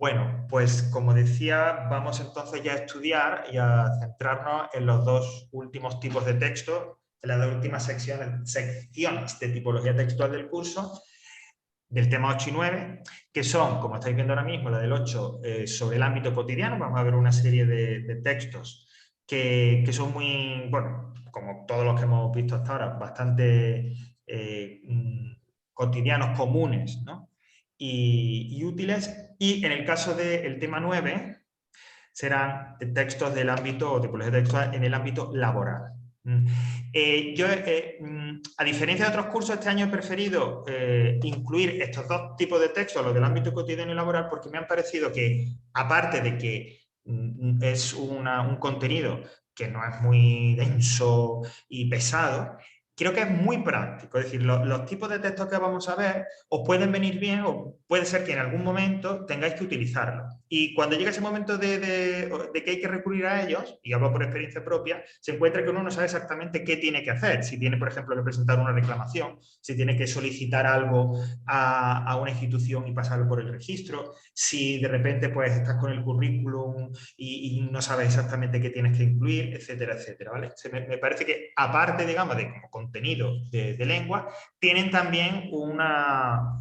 Bueno, pues como decía, vamos entonces ya a estudiar y a centrarnos en los dos últimos tipos de texto, en las dos últimas secciones de tipología textual del curso, del tema 8 y 9, que son, como estáis viendo ahora mismo, la del 8 sobre el ámbito cotidiano. Vamos a ver una serie de textos que son muy, bueno, como todos los que hemos visto hasta ahora, bastante cotidianos, comunes, ¿no? y útiles. Y en el caso del tema 9, serán textos del ámbito o tipología textual en el ámbito laboral. A diferencia de otros cursos, este año he preferido incluir estos dos tipos de textos, los del ámbito cotidiano y laboral, porque me han parecido que, aparte de que es un contenido que no es muy denso y pesado, creo que es muy práctico. Es decir, los tipos de textos que vamos a ver os pueden venir bien o puede ser que en algún momento tengáis que utilizarlos. Y cuando llega ese momento de que hay que recurrir a ellos, y hablo por experiencia propia, se encuentra que uno no sabe exactamente qué tiene que hacer. Si tiene, por ejemplo, que presentar una reclamación, si tiene que solicitar algo a una institución y pasarlo por el registro, si de repente pues estás con el currículum y no sabes exactamente qué tienes que incluir, etcétera, etcétera, ¿vale? Me parece que, aparte, digamos, de como contenido de lengua, tienen también una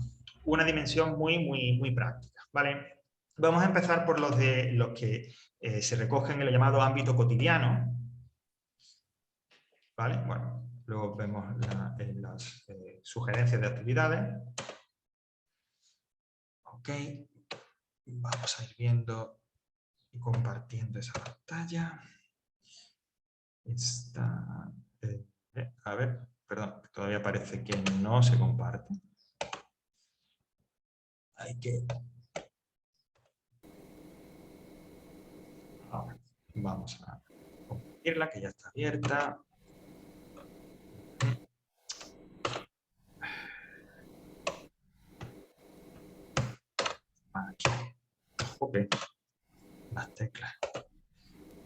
dimensión muy práctica, ¿vale? Vamos a empezar por los que se recogen en el llamado ámbito cotidiano, ¿vale? Bueno, luego vemos las sugerencias de actividades. Ok, vamos a ir viendo y compartiendo esa pantalla. A ver, perdón, todavía parece que no se comparte. Hay que... Ahora, vamos a compartirla, que ya está abierta. Aquí. Jope, las teclas.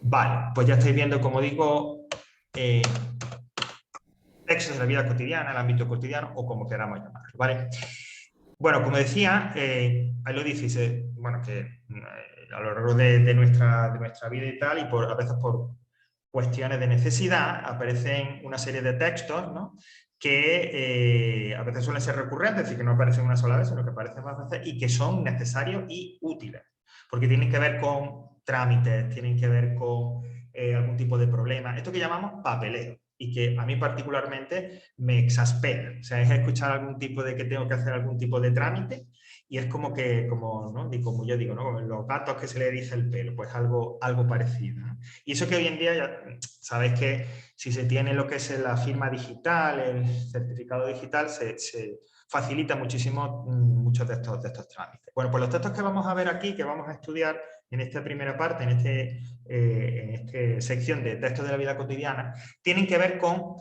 Vale, pues ya estáis viendo, como digo, textos de la vida cotidiana, el ámbito cotidiano, o como queramos llamarlo, ¿vale? Bueno, como decía, ahí lo dice, bueno, que a lo largo de nuestra vida y tal, y a veces por cuestiones de necesidad, aparecen una serie de textos, ¿no? Que a veces suelen ser recurrentes, es decir, que no aparecen una sola vez, sino que aparecen más veces y que son necesarios y útiles, porque tienen que ver con trámites, tienen que ver con algún tipo de problema, esto que llamamos papeleo, y que a mí particularmente me exaspera. O sea, es escuchar algún tipo de que tengo que hacer algún tipo de trámite y es como que, ¿no? Como yo digo, ¿no? Como los gatos que se le dice el pelo, pues algo parecido, ¿no? Y eso que hoy en día ya sabéis que si se tiene lo que es la firma digital, el certificado digital, se facilita muchísimo muchos de estos trámites. Bueno, pues los textos que vamos a ver aquí, que vamos a estudiar en esta primera parte, en esta sección de textos de la vida cotidiana, tienen que ver con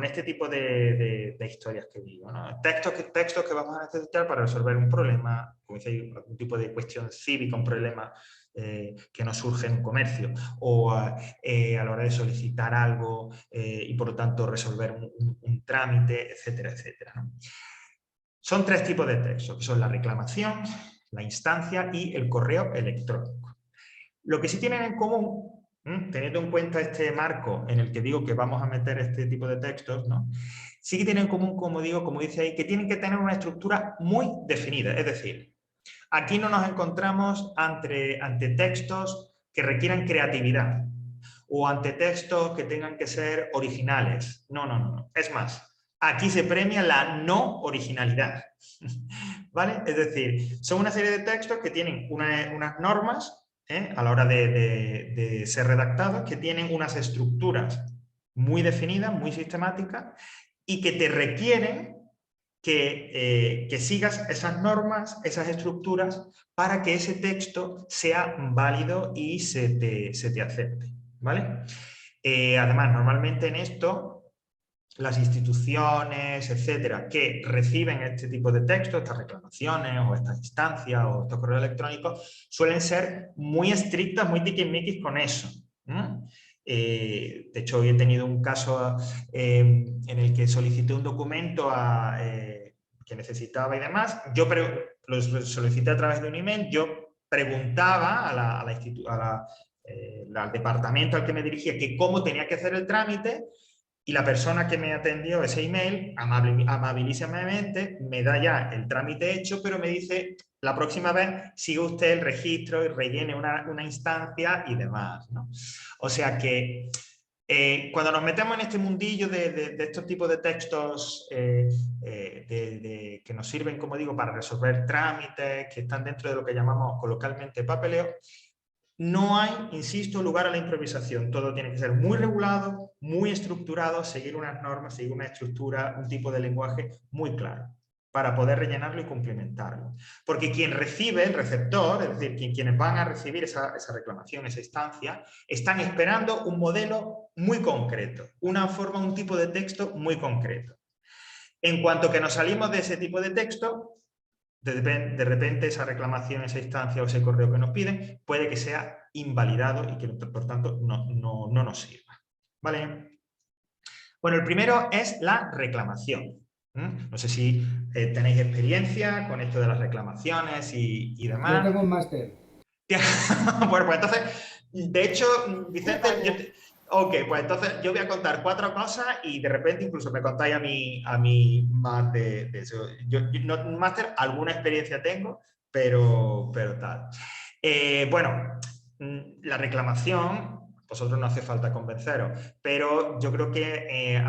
este tipo de historias que digo, ¿no? Textos que vamos a necesitar para resolver un problema, como decía, algún tipo de cuestión cívica, un problema que nos surge en un comercio, o a la hora de solicitar algo y por lo tanto resolver un trámite, etcétera, etcétera, ¿no? Son tres tipos de textos, que son la reclamación, la instancia y el correo electrónico. Lo que sí tienen en común, teniendo en cuenta este marco en el que digo que vamos a meter este tipo de textos, ¿no? Sí que tienen en común, como digo, como dice ahí, que tienen que tener una estructura muy definida. Es decir, aquí no nos encontramos ante textos que requieran creatividad o ante textos que tengan que ser originales. No, no, no. Es más, aquí se premia la no originalidad. ¿Vale? Es decir, son una serie de textos que tienen unas normas a la hora de ser redactados, que tienen unas estructuras muy definidas, muy sistemáticas, y que te requieren que sigas esas normas, esas estructuras, para que ese texto sea válido y se te acepte, ¿vale? Además, normalmente en esto, las instituciones, etcétera, que reciben este tipo de textos, estas reclamaciones o estas instancias o estos correos electrónicos, suelen ser muy estrictas, muy tiquismiquis con eso. De hecho, hoy he tenido un caso en el que solicité un documento que necesitaba y demás. Yo lo solicité a través de un email, yo preguntaba al departamento al que me dirigía que cómo tenía que hacer el trámite, y la persona que me atendió ese email, amabilísimamente, me da ya el trámite hecho, pero me dice, la próxima vez siga usted el registro y rellene una instancia y demás, ¿no? O sea que cuando nos metemos en este mundillo de estos tipos de textos que nos sirven, como digo, para resolver trámites, que están dentro de lo que llamamos coloquialmente papeleo, no hay, insisto, lugar a la improvisación. Todo tiene que ser muy regulado, muy estructurado, seguir unas normas, seguir una estructura, un tipo de lenguaje muy claro para poder rellenarlo y complementarlo. Porque quien recibe, el receptor, es decir, quienes van a recibir esa reclamación, esa instancia, están esperando un modelo muy concreto, una forma, un tipo de texto muy concreto. En cuanto que nos salimos de ese tipo de texto, de repente esa reclamación, esa instancia o ese correo que nos piden puede que sea invalidado y que por tanto no nos sirva. ¿Vale? Bueno, el primero es la reclamación. No sé si tenéis experiencia con esto de las reclamaciones y demás. Yo tengo un máster. Bueno, pues entonces, de hecho, Vicente, ok, pues entonces yo voy a contar 4 cosas y de repente incluso me contáis a mí más de eso. Yo no, máster, alguna experiencia tengo, pero tal. Bueno, la reclamación, vosotros no hace falta convenceros, pero yo creo que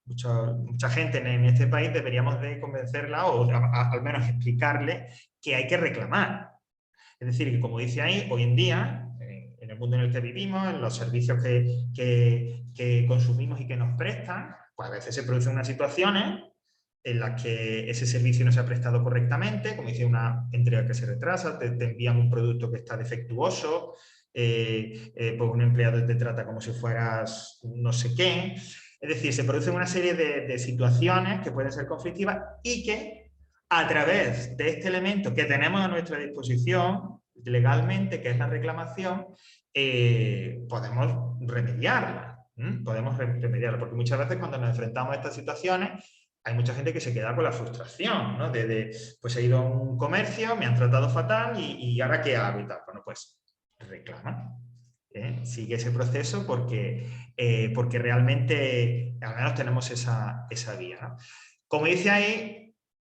mucha gente en este país deberíamos de convencerla o al menos explicarle que hay que reclamar. Es decir, que como dice ahí, hoy en día, en el mundo en el que vivimos, en los servicios que consumimos y que nos prestan, pues a veces se producen unas situaciones en las que ese servicio no se ha prestado correctamente, como dice, una entrega que se retrasa, te envían un producto que está defectuoso, pues un empleado te trata como si fueras no sé qué. Es decir, se producen una serie de situaciones que pueden ser conflictivas y que a través de este elemento que tenemos a nuestra disposición legalmente, que es la reclamación, podemos remediarla. Podemos remediarla, porque muchas veces cuando nos enfrentamos a estas situaciones hay mucha gente que se queda con la frustración, ¿no? Pues he ido a un comercio, me han tratado fatal y ahora ¿qué hago? Y tal. Bueno, pues reclama. Sigue ese proceso porque realmente al menos tenemos esa vía, ¿no? Como dice ahí,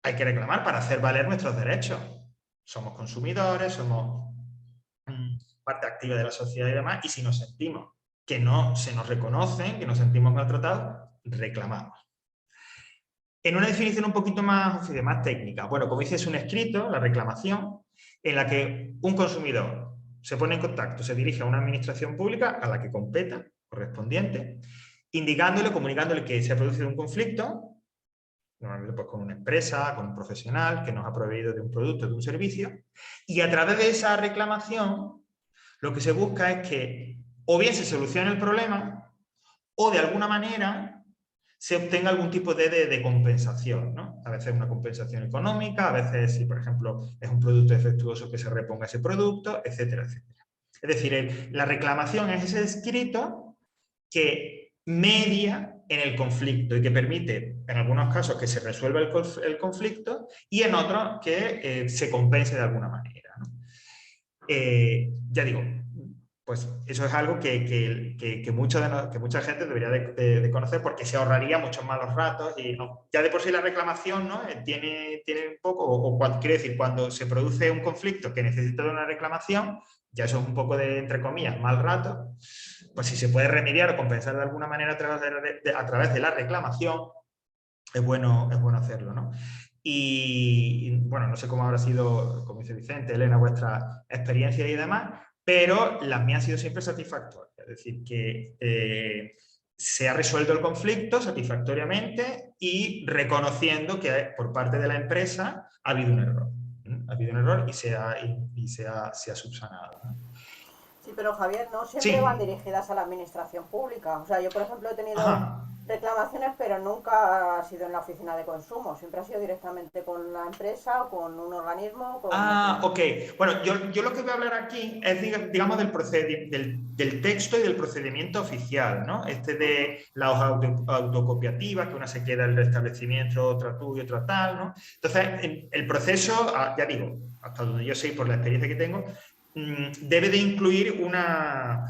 hay que reclamar para hacer valer nuestros derechos. Somos consumidores, somos parte activa de la sociedad y demás, y si nos sentimos que no se nos reconocen, que nos sentimos maltratados, reclamamos. En una definición un poquito más técnica, bueno, como dice, es un escrito, la reclamación, en la que un consumidor se pone en contacto, se dirige a una administración pública a la que competa, correspondiente, indicándole, comunicándole que se ha producido un conflicto, normalmente pues con una empresa, con un profesional que nos ha proveído de un producto, de un servicio, y a través de esa reclamación lo que se busca es que o bien se solucione el problema o de alguna manera se obtenga algún tipo de compensación, ¿no? A veces una compensación económica, a veces si por ejemplo es un producto defectuoso que se reponga ese producto, etcétera, etcétera. Es decir, la reclamación es ese escrito que media en el conflicto y que permite, en algunos casos, que se resuelva el conflicto y en otros que se compense de alguna manera, ¿no? Ya digo, pues eso es algo que mucha gente debería de conocer porque se ahorraría muchos malos ratos y no, ya de por sí la reclamación, ¿no? tiene un poco, quiere decir, cuando se produce un conflicto que necesita de una reclamación, ya eso es un poco de, entre comillas, mal rato, pues si se puede remediar o compensar de alguna manera a través de la reclamación, es bueno hacerlo, ¿no? Y bueno, no sé cómo habrá sido, como dice Vicente, Elena, vuestra experiencia y demás, pero las mías han sido siempre satisfactorias. Es decir, que se ha resuelto el conflicto satisfactoriamente y reconociendo que por parte de la empresa ha habido un error. Ha habido un error y se ha subsanado, ¿no? Sí, pero Javier, no siempre van Sí. dirigidas a la administración pública. O sea, yo, por ejemplo, he tenido Ajá. reclamaciones, pero nunca ha sido en la oficina de consumo, siempre ha sido directamente con la empresa o con un organismo, Ah, ok. Bueno, yo lo que voy a hablar aquí es, digamos, del texto y del procedimiento oficial, ¿no? Este Ujú. de la hoja autocopiativa, que una se queda en el establecimiento, otra tú y otra tal, ¿no? Entonces, el proceso, ya digo, hasta donde yo sé, por la experiencia que tengo, debe de incluir una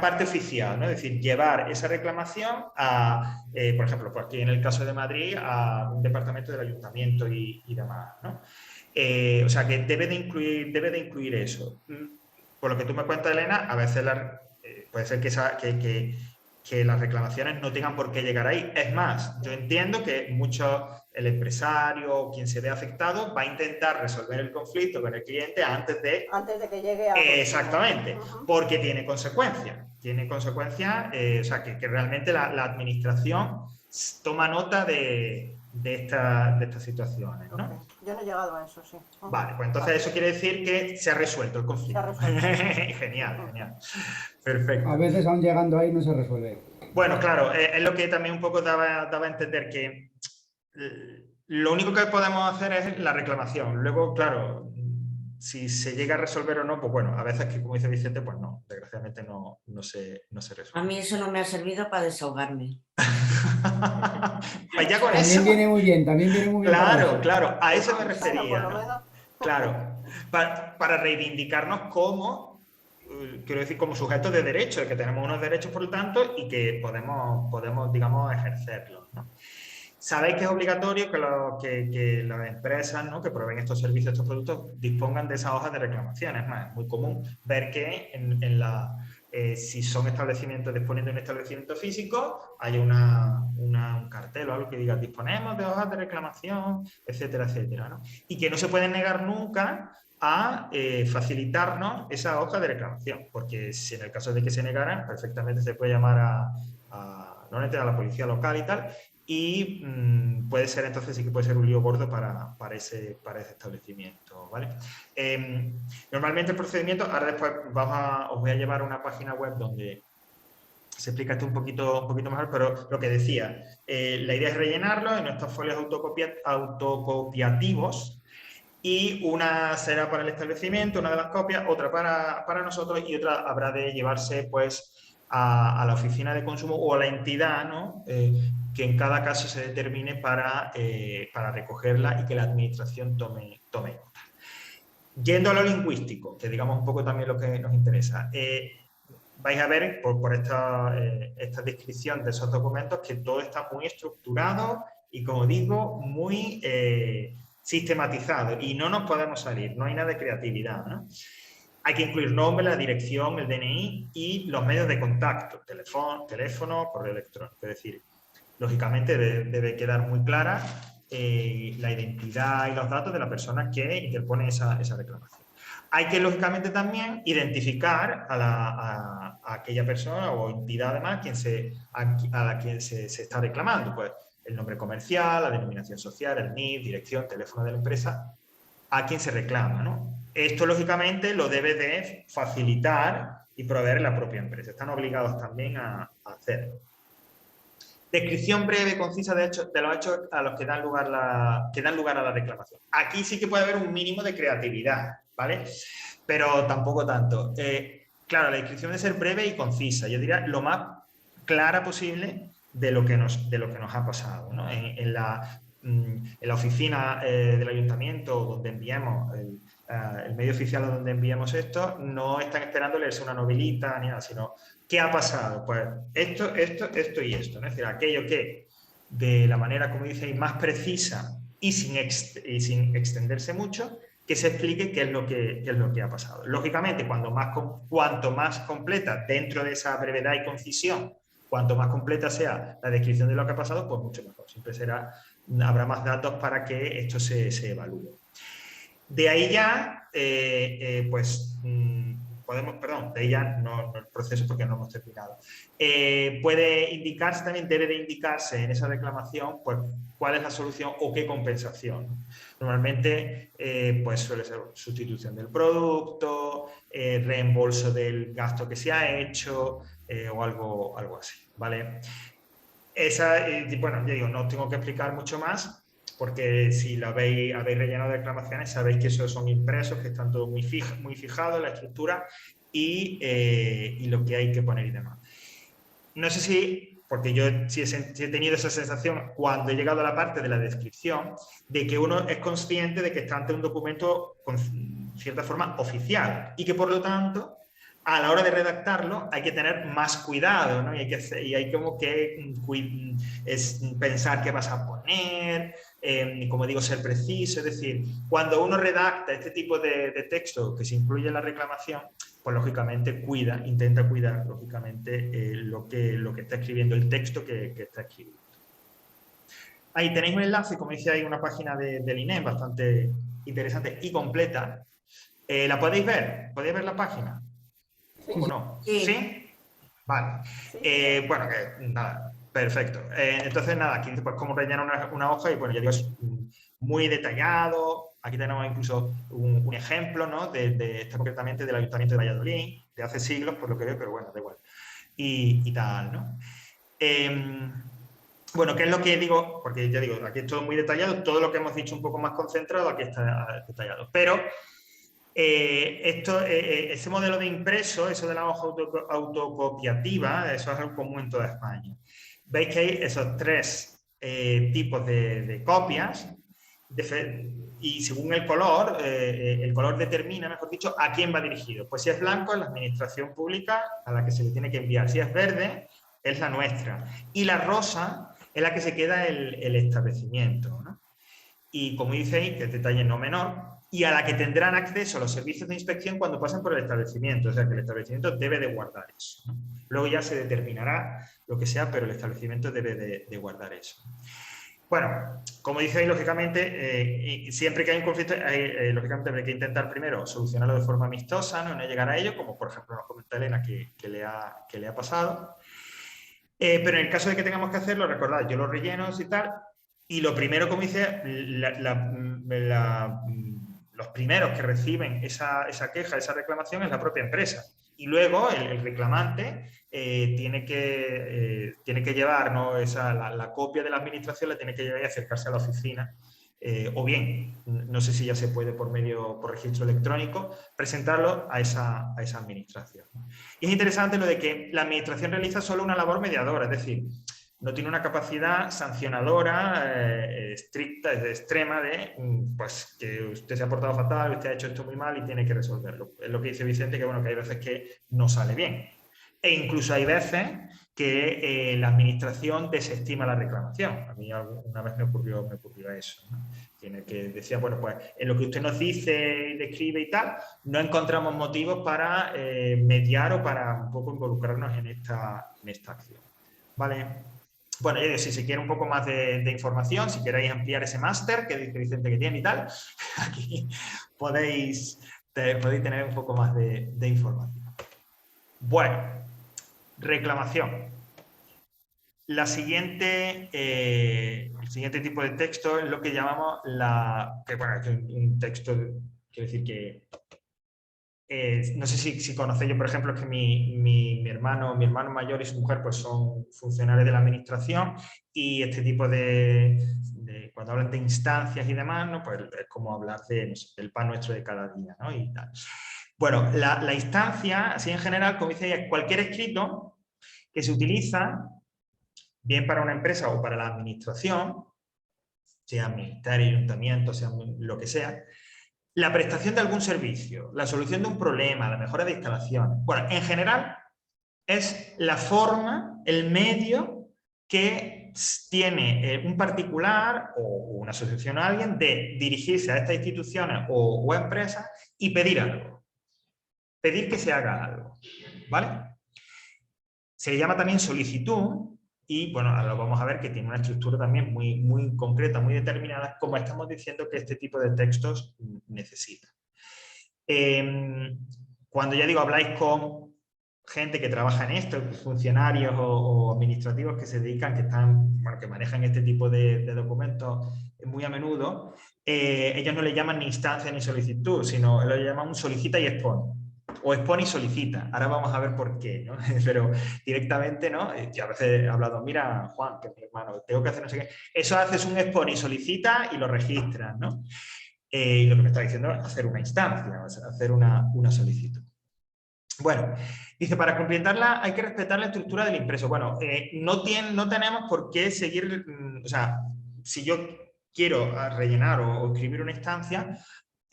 parte oficial, ¿no? Es decir, llevar esa reclamación a, por ejemplo, por aquí en el caso de Madrid, a un departamento del ayuntamiento y demás, ¿no? O sea, que debe de incluir eso. Por lo que tú me cuentas, Elena, a veces puede ser que las reclamaciones no tengan por qué llegar ahí. Es más, yo entiendo que el empresario o quien se ve afectado va a intentar resolver el conflicto con el cliente antes de... Antes de que llegue a consumo. Exactamente, Ujú. porque tiene consecuencias. Tiene consecuencias, o sea, que realmente la administración toma nota de estas situaciones, Ok, ¿no? yo no he llegado a eso, sí. Ujú. Vale, pues entonces Vale, eso quiere decir que se ha resuelto el se ha conflicto. resuelto. Genial, Ujú. genial. A Perfecto. veces aún llegando ahí no se resuelve. Bueno, claro, es lo que también un poco daba a entender que lo único que podemos hacer es la reclamación. Luego, claro, si se llega a resolver o no, pues bueno, a veces que, como dice Vicente, pues no, desgraciadamente no se A resuelve. mí eso no me ha servido para desahogarme. Pues ya con También eso, viene muy bien, también viene muy bien para claro, eso. claro, a eso me Bueno, por refería, lo ¿no? menos. Claro, para reivindicarnos como, quiero decir, como sujetos de derecho, que tenemos unos derechos, por lo tanto, y que podemos digamos, ejercerlos, ¿no? Sabéis que es obligatorio que las empresas, ¿no?, que proveen estos servicios, estos productos, dispongan de esas hojas de reclamaciones. Es más, es muy común ver que si son establecimientos, disponen de un establecimiento físico, hay un cartel o algo que diga disponemos de hojas de reclamación, etcétera, etcétera, ¿no? Y que no se pueden negar nunca a facilitarnos esa hoja de reclamación, porque si en el caso de que se negaran, perfectamente se puede llamar normalmente a la policía local y tal, y puede ser entonces sí que puede ser un lío gordo para ese establecimiento, ¿vale? Normalmente el procedimiento, ahora después os voy a llevar a una página web donde se explica esto un poquito mejor, pero lo que decía, la idea es rellenarlo en estos folios autocopiativos, y una será para el establecimiento, una de las copias, otra para nosotros y otra habrá de llevarse pues a la oficina de consumo o a la entidad, ¿no? Que en cada caso se determine para recogerla y que la administración tome nota. Yendo a lo lingüístico, que digamos un poco también lo que nos interesa, vais a ver por esta descripción de esos documentos que todo está muy estructurado y, como digo, muy sistematizado, y no nos podemos salir, no hay nada de creatividad, ¿no? Hay que incluir nombre, la dirección, el DNI y los medios de contacto, teléfono, correo electrónico. Es decir, lógicamente debe quedar muy clara la identidad y los datos de la persona que interpone esa reclamación. Hay que, lógicamente, también identificar a aquella persona o entidad, además, a la quien se está reclamando. Pues el nombre comercial, la denominación social, el NIF, dirección, teléfono de la empresa, a quien se reclama, ¿no? Esto, lógicamente, lo debe de facilitar y proveer la propia empresa. Están obligados también a hacerlo. Descripción breve, concisa de los hechos a los que dan lugar a la reclamación. Aquí sí que puede haber un mínimo de creatividad, ¿vale? Pero tampoco tanto. Claro, la descripción debe ser breve y concisa. Yo diría lo más clara posible de lo que nos ha pasado, ¿no? En la oficina del ayuntamiento donde enviamos el medio oficial donde enviamos esto, no están esperando leerse una novelita ni nada, sino ¿qué ha pasado? Pues esto y esto, ¿no? Es decir, aquello que de la manera, como dice, más precisa y sin extenderse mucho, que se explique qué es lo que ha pasado. Lógicamente, cuanto más completa, dentro de esa brevedad y concisión, cuanto más completa sea la descripción de lo que ha pasado, pues mucho mejor. Siempre habrá más datos para que esto se evalúe. De ahí ya, pues, de ahí ya no el proceso, porque no hemos terminado. Puede indicarse también, debe de indicarse en esa reclamación, pues, cuál es la solución o qué compensación. Normalmente, pues suele ser sustitución del producto, reembolso del gasto que se ha hecho, o algo así, ¿vale? bueno, ya digo, no os tengo que explicar mucho más, porque si lo habéis rellenado de reclamaciones, sabéis que esos son impresos, que están todos muy fijados, la estructura y lo que hay que poner y demás. No sé si, porque yo sí he tenido esa sensación cuando he llegado a la parte de la descripción, de que uno es consciente de que está ante un documento con cierta forma oficial y que por lo tanto a la hora de redactarlo hay que tener más cuidado, ¿no? Y hay como que pensar qué vas a poner, como digo, ser preciso. Es decir, cuando uno redacta este tipo de texto que se incluye en la reclamación, pues lógicamente intenta cuidar lógicamente lo que está escribiendo, el texto que está escribiendo. Ahí tenéis un enlace, como dice, hay una página del INEM bastante interesante y completa. ¿La podéis ver? ¿Podéis ver la página? Sí. ¿O no? Sí. ¿Sí? Vale. Sí. Bueno, nada, perfecto. Entonces, nada, aquí pues cómo rellenar una hoja y bueno, ya digo, es muy detallado. Aquí tenemos incluso un ejemplo, ¿no? Este concretamente del Ayuntamiento de Valladolid, de hace siglos, por lo que veo, pero bueno, da igual. Y tal, ¿no? Bueno, ¿qué es lo que digo? Porque ya digo, aquí es todo muy detallado, todo lo que hemos dicho un poco más concentrado, aquí está detallado. Pero ese modelo de impreso, eso de la hoja autocopiativa, eso es algo común en toda España. Veis que hay esos tres tipos de copias y según el color determina, mejor dicho, a quién va dirigido. Pues si es blanco, es la administración pública a la que se le tiene que enviar. Si es verde, es la nuestra. Y la rosa es la que se queda el establecimiento, ¿no? Y como dice ahí, que es detalle no menor, y a la que tendrán acceso los servicios de inspección cuando pasen por el establecimiento. O sea, que el establecimiento debe de guardar eso, ¿no? Luego ya se determinará lo que sea, pero el establecimiento debe de guardar eso. Bueno, como dice ahí, lógicamente, siempre que hay un conflicto, lógicamente hay que intentar primero solucionarlo de forma amistosa, no llegar a ello, como por ejemplo nos comenta Elena que le ha pasado. Pero en el caso de que tengamos que hacerlo, recordad, yo lo relleno y tal, y lo primero, como dice, los primeros que reciben esa queja, esa reclamación, es la propia empresa. Y luego el reclamante tiene que llevar, ¿no? la copia de la administración, la tiene que llevar y acercarse a la oficina. O bien, no sé si ya se puede por registro electrónico, presentarlo a esa administración. Y es interesante lo de que la administración realiza solo una labor mediadora, es decir, no tiene una capacidad sancionadora estricta, extrema de pues, que usted se ha portado fatal, usted ha hecho esto muy mal y tiene que resolverlo. Es lo que dice Vicente, que bueno, que hay veces que no sale bien. E incluso hay veces que la administración desestima la reclamación. A mí una vez me ocurrió eso, ¿no? Tiene que decía, bueno, pues en lo que usted nos dice, describe y tal, no encontramos motivos para mediar o para un poco involucrarnos en esta acción. ¿Vale? Bueno, si se quiere un poco más de información, si queréis ampliar ese máster que dice Vicente que tiene y tal, aquí podéis tener un poco más de información. Bueno, reclamación. El siguiente tipo de texto es lo que llamamos es un texto, quiero decir que no sé si conocéis, yo por ejemplo, que mi hermano mayor y su mujer pues son funcionarios de la administración y este tipo cuando hablan de instancias y demás, ¿no? Pues es como hablar del pan nuestro de cada día, ¿no? Y tal. Bueno, la instancia, así en general, como dice ella, es cualquier escrito que se utiliza bien para una empresa o para la administración, sea ministerio, ayuntamiento, sea lo que sea, la prestación de algún servicio, la solución de un problema, la mejora de instalaciones. Bueno, en general es la forma, el medio que tiene un particular o una asociación o alguien de dirigirse a estas instituciones o empresas y pedir algo. Pedir que se haga algo, ¿vale? Se le llama también solicitud y, bueno, ahora lo vamos a ver que tiene una estructura también muy, muy concreta, muy determinada, como estamos diciendo que este tipo de textos necesita. Cuando ya digo, habláis con gente que trabaja en esto, funcionarios o administrativos que se dedican, que manejan este tipo de documentos muy a menudo, ellos no le llaman ni instancia ni solicitud, sino lo llaman un solicita y expone. o expone y solicita. Ahora vamos a ver por qué, ¿no? Pero directamente, ¿no? Y a veces he hablado, mira, Juan, que es mi hermano, tengo que hacer no sé qué. Eso haces un expone y solicita y lo registras, ¿no? Y lo que me está diciendo es hacer una instancia, hacer una solicitud. Bueno, dice, para completarla hay que respetar la estructura del impreso. Bueno, no tenemos por qué seguir, o sea, si yo quiero rellenar o escribir una instancia,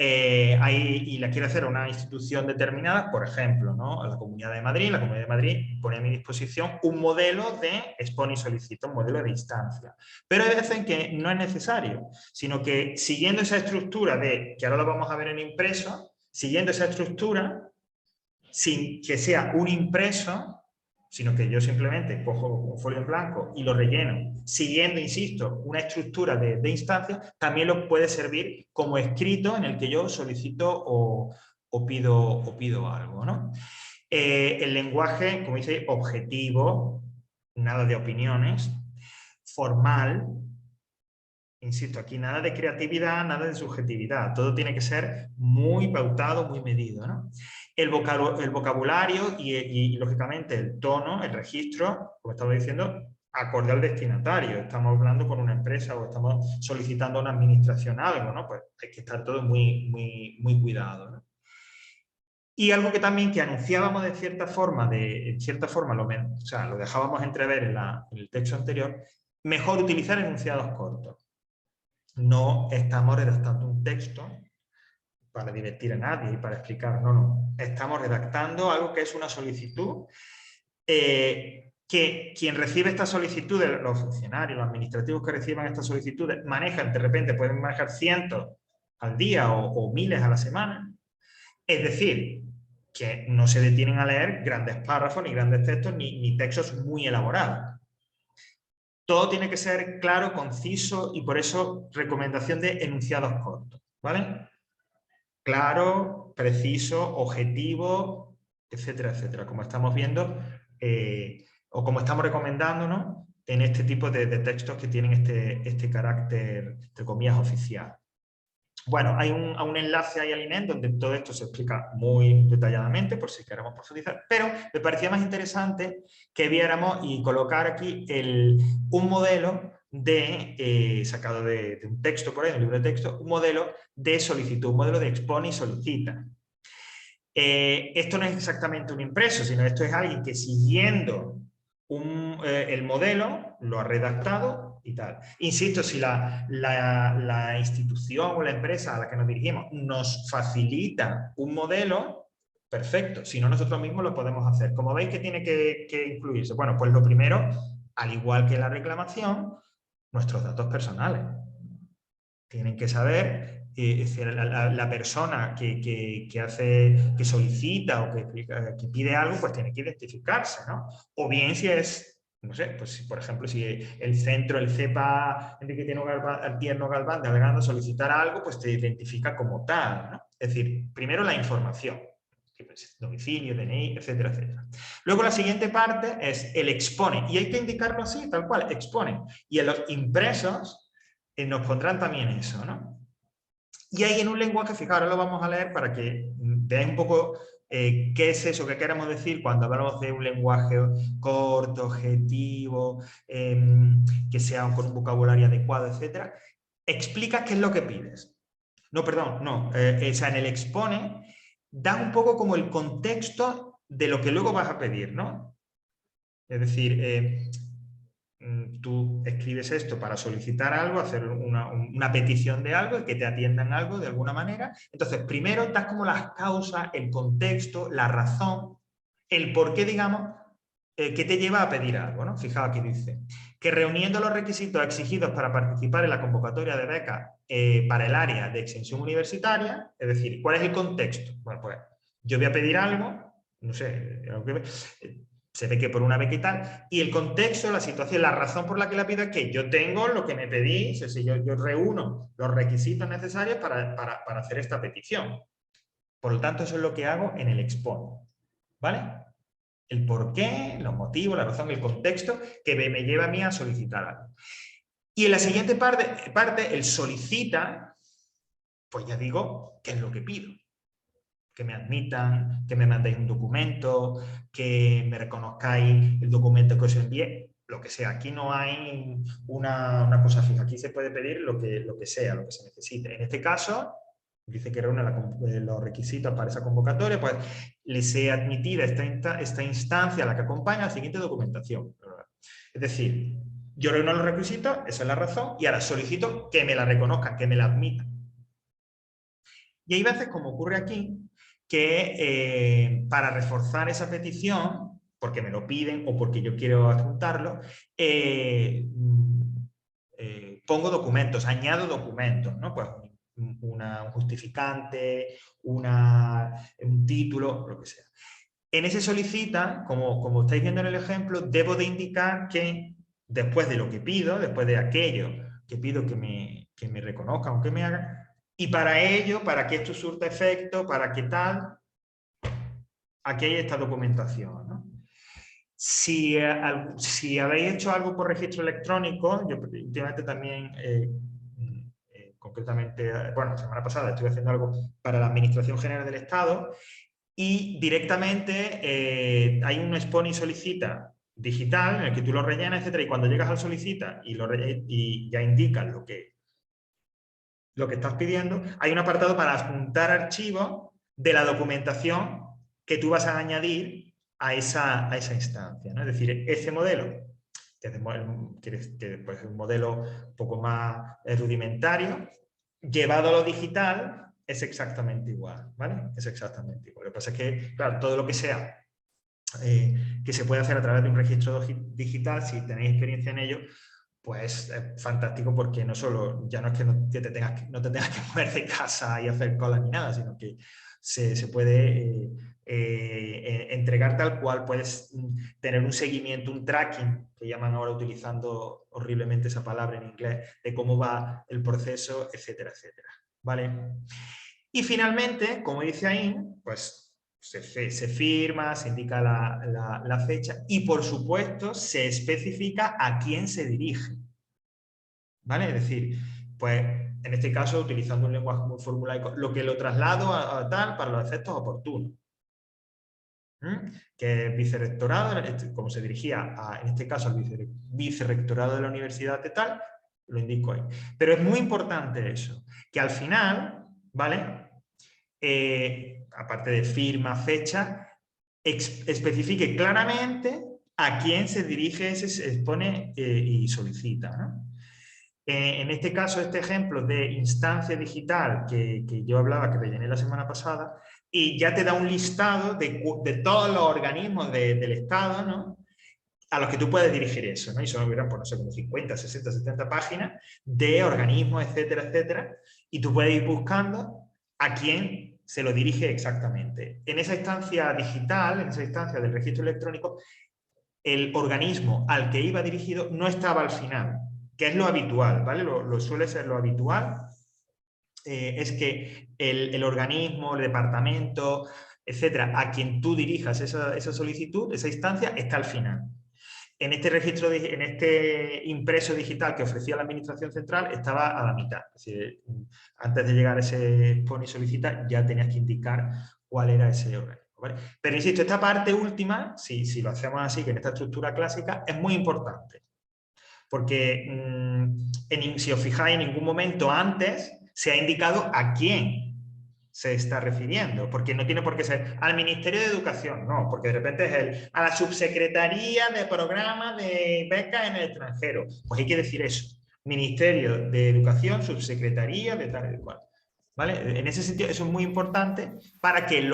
y la quiero hacer a una institución determinada, por ejemplo, ¿no? A la Comunidad de Madrid. La Comunidad de Madrid pone a mi disposición un modelo de expone y solicita, un modelo de instancia. Pero hay veces en que no es necesario, sino que siguiendo esa estructura que ahora lo vamos a ver en impreso, siguiendo esa estructura, sin que sea un impreso, sino que yo simplemente cojo un folio en blanco y lo relleno, siguiendo, insisto, una estructura de instancia, también lo puede servir como escrito en el que yo solicito o pido algo, ¿no? El lenguaje, como dice, objetivo, nada de opiniones, formal, insisto, aquí nada de creatividad, nada de subjetividad, todo tiene que ser muy pautado, muy medido, ¿no? El vocabulario y, lógicamente, el tono, el registro, como estaba diciendo, acorde al destinatario. Estamos hablando con una empresa o estamos solicitando a una administración algo, ¿no? Pues hay que estar todo muy cuidado, ¿no? Y algo que también que anunciábamos en cierta forma, o sea, lo dejábamos entrever en el texto anterior, mejor utilizar enunciados cortos. No estamos redactando un texto para divertir a nadie y para explicar, no. Estamos redactando algo que es una solicitud, que quien recibe esta solicitud, los funcionarios, los administrativos que reciban estas solicitudes, manejan, de repente pueden manejar cientos al día o miles a la semana. Es decir, que no se detienen a leer grandes párrafos, ni grandes textos, ni textos muy elaborados. Todo tiene que ser claro, conciso, y por eso recomendación de enunciados cortos, ¿vale? Claro, preciso, objetivo, etcétera, etcétera, como estamos viendo o como estamos recomendando, ¿no? En este tipo de textos que tienen este carácter, entre comillas, oficial. Bueno, hay un enlace ahí al INEM donde todo esto se explica muy detalladamente, por si queremos profundizar, pero me parecía más interesante que viéramos y colocar aquí un modelo sacado de un texto por ahí, un libro de texto, un modelo de solicitud, un modelo de expone y solicita. Esto no es exactamente un impreso, sino esto es alguien que siguiendo el modelo lo ha redactado y tal. Insisto, si la institución o la empresa a la que nos dirigimos nos facilita un modelo, perfecto. Si no, nosotros mismos lo podemos hacer. Como veis, ¿qué tiene que incluirse? Bueno, pues lo primero, al igual que la reclamación, nuestros datos personales. Tienen que saber, la persona que solicita o que pide algo, pues tiene que identificarse, ¿no? O bien si es, no sé, pues si, por ejemplo, si el centro, el CEPA Enrique Tierno Galván de Alejandro solicitar algo, pues te identifica como tal, ¿no? Es decir, primero la información, domicilio, DNI, etcétera, etcétera. Luego la siguiente parte es el expone, y hay que indicarlo así, tal cual, expone. Y en los impresos nos pondrán también eso, ¿no? Y ahí en un lenguaje, fijaros, ahora lo vamos a leer para que veáis un poco qué es eso que queremos decir cuando hablamos de un lenguaje corto, objetivo, que sea con un vocabulario adecuado, etcétera. Explicas qué es lo que pides. No, perdón, no. O sea, en el expone da un poco como el contexto de lo que luego vas a pedir, ¿no? Es decir, tú escribes esto para solicitar algo, hacer una petición de algo y que te atiendan algo de alguna manera. Entonces, primero das como las causas, el contexto, la razón, el por qué, digamos, que te lleva a pedir algo, ¿no? Fijaos aquí dice que reuniendo los requisitos exigidos para participar en la convocatoria de becas para el área de extensión universitaria, es decir, ¿cuál es el contexto? Bueno, pues yo voy a pedir algo, no sé, se ve que por una beca y tal, y el contexto, la situación, la razón por la que la pido es que yo tengo lo que me pedí, es decir, yo reúno los requisitos necesarios para hacer esta petición. Por lo tanto, eso es lo que hago en el expone, ¿vale? El por qué, los motivos, la razón, el contexto que me lleva a mí a solicitar algo. Y en la siguiente parte el solicita, pues ya digo, ¿qué es lo que pido? que me admitan, que me mandéis un documento, que me reconozcáis el documento que os envié, lo que sea. Aquí no hay una cosa fija, aquí se puede pedir lo que sea, lo que se necesite. En este caso, dice que reúne los requisitos para esa convocatoria, pues les he admitido esta instancia a la que acompaña la siguiente documentación. Es decir, yo reúno los requisitos, esa es la razón, y ahora solicito que me la reconozcan, que me la admitan. Y hay veces, como ocurre aquí, que para reforzar esa petición, porque me lo piden o porque yo quiero adjuntarlo, pongo documentos, añado documentos, ¿no? Pues un justificante, un título, lo que sea. En ese solicita, como estáis viendo en el ejemplo, debo de indicar que después de lo que pido, después de aquello que pido que me reconozcan o que me hagan, y para ello, para que esto surta efecto, para que tal, aquí hay esta documentación, ¿no? Si habéis hecho algo por registro electrónico, yo últimamente también, concretamente, bueno, la semana pasada estuve haciendo algo para la Administración General del Estado y directamente hay un expone y solicita digital en el que tú lo rellenas, etcétera, y cuando llegas al solicita y ya indicas lo que estás pidiendo, hay un apartado para adjuntar archivos de la documentación que tú vas a añadir a esa instancia, ¿no? Es decir, ese modelo, que es un modelo un poco más rudimentario, llevado a lo digital, es exactamente igual, ¿vale? Es exactamente igual. Lo que pasa es que, claro, todo lo que sea que se puede hacer a través de un registro digital, si tenéis experiencia en ello, pues es fantástico porque no solo, ya no es que no te tengas que mover de casa y hacer cola ni nada, sino que se puede entregar tal cual, puedes tener un seguimiento, un tracking, que llaman ahora utilizando horriblemente esa palabra en inglés, de cómo va el proceso, etcétera, etcétera. ¿Vale? Y finalmente, como dice ahí, pues se firma, se indica la fecha y, por supuesto, se especifica a quién se dirige. ¿Vale? Es decir, pues en este caso, utilizando un lenguaje muy formulaico, lo que lo traslado a tal para los efectos oportunos. Que el vicerrectorado, como se dirigía en este caso al vicerrectorado de la universidad de tal, lo indico ahí. Pero es muy importante eso, que al final, ¿vale? Aparte de firma, fecha, especifique claramente a quién se dirige, se expone y solicita, ¿no? En este caso, este ejemplo de instancia digital que yo hablaba, que rellené la semana pasada, y ya te da un listado de todos los organismos del Estado, ¿no? A los que tú puedes dirigir eso, ¿no? Y son, pues, no sé, como 50, 60, 70 páginas de organismos, etcétera, etcétera, y tú puedes ir buscando a quién se lo dirige exactamente. En esa instancia digital, en esa instancia del registro electrónico, el organismo al que iba dirigido no estaba al final, que es lo habitual, ¿vale? Lo suele ser lo habitual, es que el organismo, el departamento, etcétera, a quien tú dirijas esa solicitud, esa instancia, está al final. En este registro, en este impreso digital que ofrecía la Administración Central, estaba a la mitad. Es decir, antes de llegar a ese expone y solicita, ya tenías que indicar cuál era ese organismo, ¿vale? Pero insisto, esta parte última, si lo hacemos así, que en esta estructura clásica, es muy importante. Porque si os fijáis, en ningún momento antes se ha indicado a quién se está refiriendo, porque no tiene por qué ser al Ministerio de Educación, no, porque de repente es a la Subsecretaría de Programas de Becas en el extranjero. Pues hay que decir eso, Ministerio de Educación, Subsecretaría de tal y cual. ¿Vale? En ese sentido, eso es muy importante para que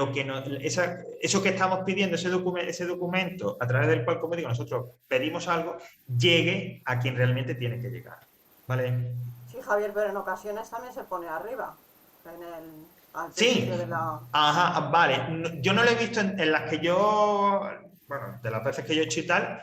eso que estamos pidiendo, ese documento a través del cual, como digo, nosotros pedimos algo, llegue a quien realmente tiene que llegar. ¿Vale? Sí, Javier, pero en ocasiones también se pone arriba, al sí, de la... ajá, vale. Yo no lo he visto en las que yo, bueno, de las veces que yo he hecho y tal,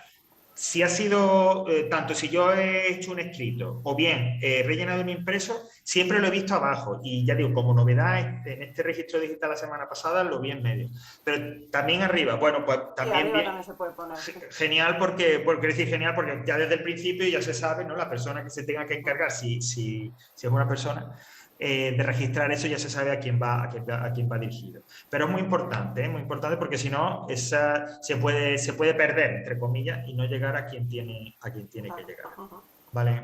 si ha sido, tanto si yo he hecho un escrito o bien he rellenado un impreso, siempre lo he visto abajo. Y ya digo, como novedad, en este registro digital la semana pasada lo vi en medio. Pero también arriba, bueno, pues también... Sí, arriba también se puede poner. Genial porque decir genial porque ya desde el principio ya se sabe, ¿no? La persona que se tenga que encargar, si es una persona, de registrar eso ya se sabe a quién va dirigido. Pero es muy importante porque si no se puede perder, entre comillas, y no llegar a quien tiene que llegar. ¿Vale?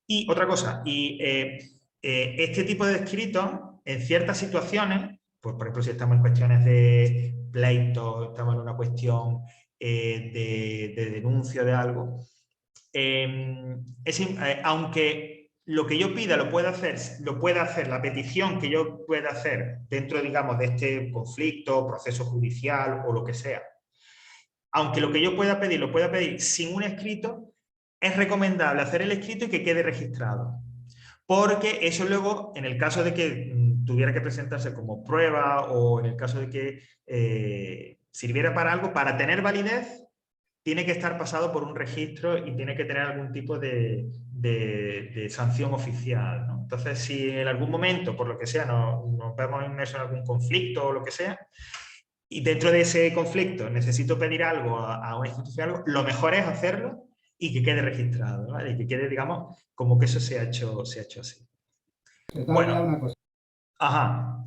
Y otra cosa, este tipo de escritos, en ciertas situaciones, pues por ejemplo si estamos en cuestiones de pleito, estamos en una cuestión de denuncia de algo, aunque lo que yo pida lo puede hacer, la petición que yo pueda hacer dentro, digamos, de este conflicto, proceso judicial o lo que sea, aunque lo que yo pueda pedir lo pueda pedir sin un escrito, es recomendable hacer el escrito y que quede registrado. Porque eso luego, en el caso de que tuviera que presentarse como prueba o en el caso de que sirviera para algo, para tener validez, tiene que estar pasado por un registro y tiene que tener algún tipo de sanción oficial, ¿no? Entonces, si en algún momento, por lo que sea, nos vemos inmersos en algún conflicto o lo que sea, y dentro de ese conflicto necesito pedir algo a una institución, lo mejor es hacerlo y que quede registrado, ¿vale? Y que quede, digamos, como que eso se ha hecho así. Se te ha olvidado una cosa. Ajá.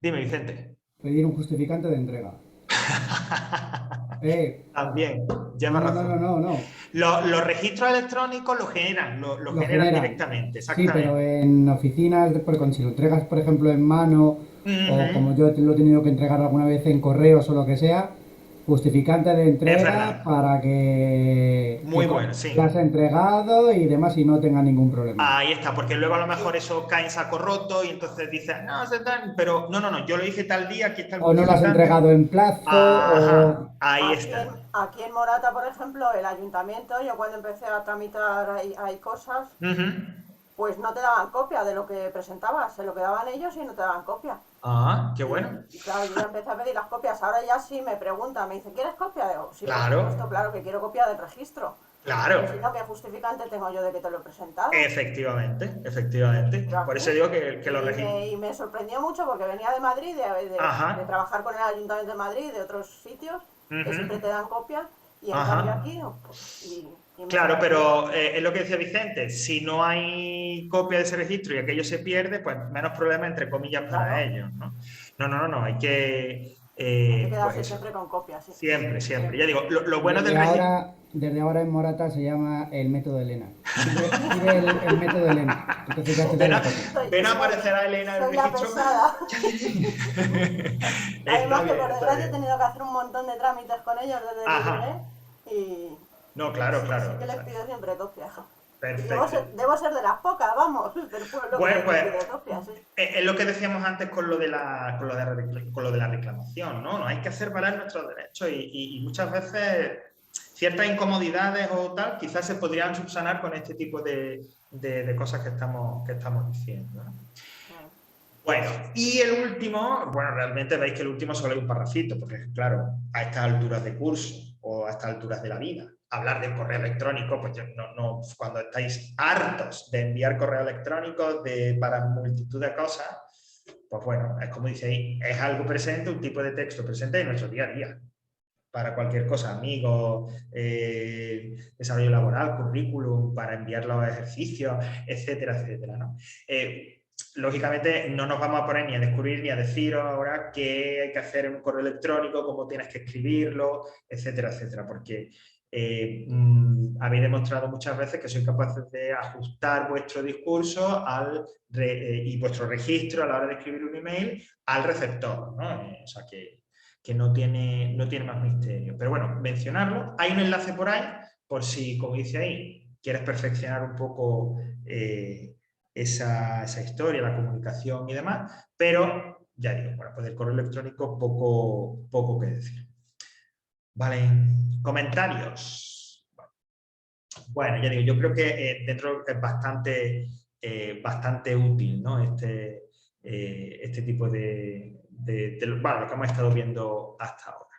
Dime, Vicente. Pedir un justificante de entrega. También, lleva razón. No. Los registros electrónicos lo generan directamente, exactamente. Sí, pero en oficinas, si lo entregas, por ejemplo, en mano, o como yo lo he tenido que entregar alguna vez en correos o lo que sea, justificante de entrega para que bueno, sí. las has entregado y demás y no tenga ningún problema. Ahí está, porque luego a lo mejor eso cae en saco roto y entonces dices, no, pero no, yo lo hice tal día, aquí está el o no lo has entregado en plazo. Ahí está. Aquí en Morata, por ejemplo, el ayuntamiento, yo cuando empecé a tramitar hay cosas, pues no te daban copia de lo que presentabas, se lo quedaban ellos y no te daban copia. Ah, qué bueno. Y claro, yo ya empecé a pedir las copias. Ahora ya sí me preguntan, me dicen, ¿quieres copia? Digo, sí, claro. Por supuesto, claro que quiero copia del registro. Claro. Pero si no, ¿qué justificante tengo yo de que te lo he presentado? Efectivamente. Por eso digo que los registros... Y me sorprendió mucho porque venía de Madrid, de trabajar con el Ayuntamiento de Madrid, de otros sitios, que siempre te dan copia, y en cambio aquí... Pues, claro, pero es lo que decía Vicente, si no hay copia de ese registro y aquello se pierde, pues menos problema entre comillas para ellos, ¿no? No, hay que quedarse siempre con copias. Sí. Siempre. Ya digo, lo bueno del registro... Desde ahora en Morata se llama el método Elena. Sigue el método Elena. Entonces ya te da la copia. Ven a aparecer a Elena en el registro. Además que por desgracia he tenido que hacer un montón de trámites con ellos desde que llegué y... No, claro. Sí que les pido siempre copias. Perfecto. Debo ser de las pocas, vamos, del pueblo que pide copias, sí. Es lo que decíamos antes con lo de la reclamación, ¿no? Hay que hacer valer nuestros derechos y muchas veces ciertas incomodidades o tal quizás se podrían subsanar con este tipo de cosas que estamos diciendo, ¿no? Bueno, y el último, realmente veis que el último solo hay un parrafito, porque claro, a estas alturas de curso o a estas alturas de la vida, hablar del correo electrónico, pues no, cuando estáis hartos de enviar correo electrónico para multitud de cosas, pues bueno, es como dice ahí, es algo presente, un tipo de texto presente en nuestro día a día, para cualquier cosa, amigos, desarrollo laboral, currículum, para enviar los ejercicios, etcétera, ¿no? Lógicamente no nos vamos a poner ni a descubrir ni a decir ahora qué hay que hacer en un correo electrónico, cómo tienes que escribirlo, etcétera, porque habéis demostrado muchas veces que sois capaces de ajustar vuestro discurso y vuestro registro a la hora de escribir un email al receptor, ¿no? O sea que no tiene más misterio. Pero bueno, mencionarlo. Hay un enlace por ahí, por si, como dice ahí, quieres perfeccionar un poco esa historia, la comunicación y demás, pero ya digo, pues el correo electrónico poco que decir. Vale, comentarios. Bueno, ya digo, yo creo que dentro es bastante útil, ¿no? Este tipo de lo que hemos estado viendo hasta ahora.